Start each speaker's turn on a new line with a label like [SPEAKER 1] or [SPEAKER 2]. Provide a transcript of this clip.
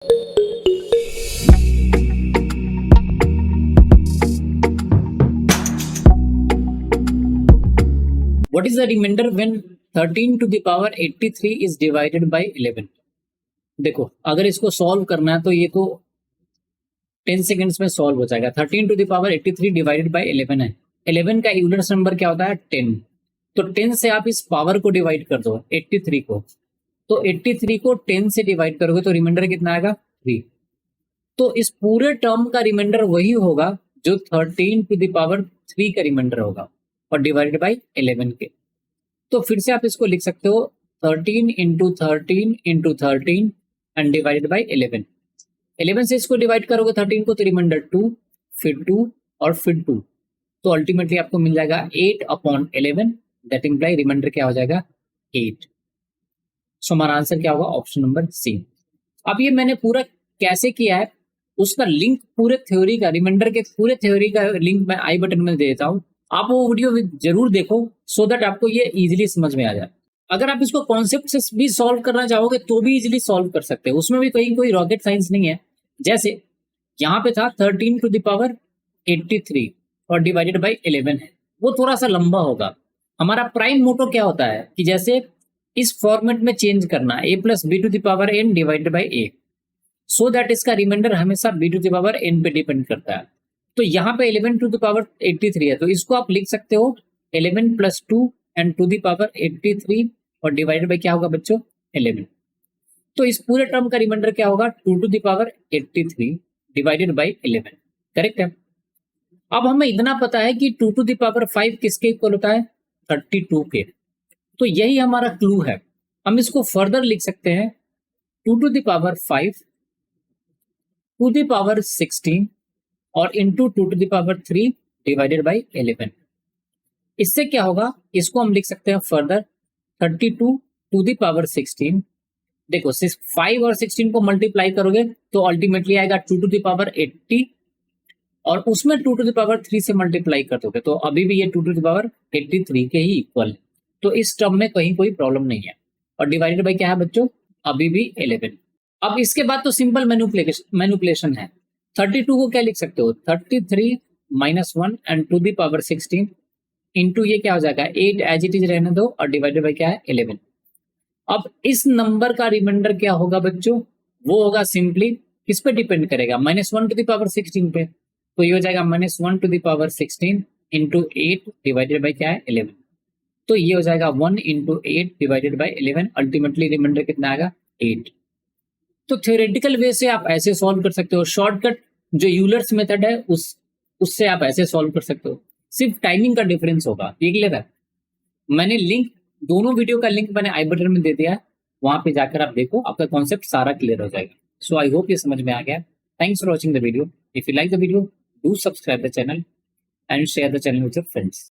[SPEAKER 1] What is the remainder when 13 to the power 83 is divided by 11? देखो अगर इसको solve करना है तो ये तो 10 सेकेंड्स में सॉल्व हो जाएगा। 13 to the power 83 divided by 11 है। 11 का यूनिट नंबर क्या होता है 10। तो 10 से आप इस पावर को डिवाइड कर दो 83 को, तो 83 को 10 से डिवाइड करोगे तो रिमाइंडर कितना आएगा 3। तो इस पूरे टर्म का रिमाइंडर वही होगा जो 13 टू द पावर 3 का रिमाइंडर होगा और डिवाइडेड बाय 11 के। तो फिर से आप इसको लिख सकते हो 13 into 13 into 13 and divided by 11। 11 से इसको डिवाइड करोगे 13 को तो रिमाइंडर 2, फिर 2 और फिर 2, तो अल्टीमेटली आपको मिल जाएगा 8/11। दैट इंप्लाई रिमाइंडर क्या हो जाएगा 8। सो हमारा आंसर क्या होगा ऑप्शन नंबर सी। अब ये मैंने पूरा कैसे किया है उसका लिंक पूरे थ्योरी का, रिमाइंडर के पूरे थ्योरी का लिंक मैं आई बटन में दे देता हूँ। आप वो वीडियो जरूर देखो सो दैट आपको ये इजीली समझ में आ जाए। अगर आप इसको कॉन्सेप्ट से भी सॉल्व करना चाहोगे तो भी इजीली सॉल्व कर सकते हो, उसमें भी कोई रॉकेट साइंस नहीं है। जैसे यहाँ पे था 13 टू द पावर 83 और डिवाइडेड बाय 11 है, वो थोड़ा सा लंबा होगा। हमारा प्राइम मोटो क्या होता है कि जैसे इस फॉर्मेट में चेंज करना a plus B to the power n divided by a, so that इसका रिमाइंडर हमेशा b to the power n पे डिपेंड करता है। तो यहाँ पे 11 टू द पावर 83 है, तो इसको आप लिख सकते हो 11 plus 2 and to the power 83 और डिवाइडेड बाय क्या होगा बच्चों 11। तो इस पूरे टर्म का रिमाइंडर क्या होगा 2 to the power 83 divided by 11। Correct है। अब हमें इतना पता है कि 2 टू द पावर 5 किसके इक्वल होता है 32 के। तो यही हमारा क्लू है। हम इसको फर्दर लिख सकते हैं 2 to the power 5 to the power 16 और into 2 to the power 3 divided by 11। इससे क्या होगा, इसको हम लिख सकते हैं फर्दर 32 टू द पावर 16। देखो 5 और 16 को मल्टीप्लाई करोगे तो अल्टीमेटली आएगा 2 टू द पावर 80 और उसमें 2 टू द पावर 3 से मल्टीप्लाई कर दोगे तो अभी भी ये 2 टू द पावर 83 के ही इक्वल है। तो इस टर्म में कहीं कोई प्रॉब्लम नहीं है। और डिवाइडेड बाय क्या है बच्चों अभी भी 11। अब इसके बाद तो सिंपल मैनिपुलेशन है। 32 को क्या लिख सकते हो 33 minus 1 and to the power 16 into ये क्या हो जाएगा 8 एज इट इज रहने दो और डिवाइडेड बाय क्या है 11। अब इस नंबर का रिमाइंडर क्या होगा बच्चों, वो होगा सिंपली किस पे डिपेंड करेगा -1 टू द पावर 16 पे। तो ये हो जाएगा -1 to the power 16 into 8 divided by क्या है 11। तो ये हो जाएगा 1 into 8 divided by 11। Ultimately remainder कितना आएगा 8। तो थ्योरेटिकल वे से आप ऐसे सॉल्व कर सकते हो। शॉर्टकट जो यूलर्स मेथड है उससे आप ऐसे सॉल्व कर सकते हो। सिर्फ टाइमिंग का डिफरेंस होगा। ये क्लियर है। मैंने लिंक दोनों वीडियो का लिंक मैंने आई बटन में दे दिया है, वहां पे जाकर आप देखो, आपका कॉन्सेप्ट सारा क्लियर हो जाएगा। सो आई होप ये समझ में आ गया। Thanks for watching the video. If you like the video do subscribe the channel and share the channel with your friends.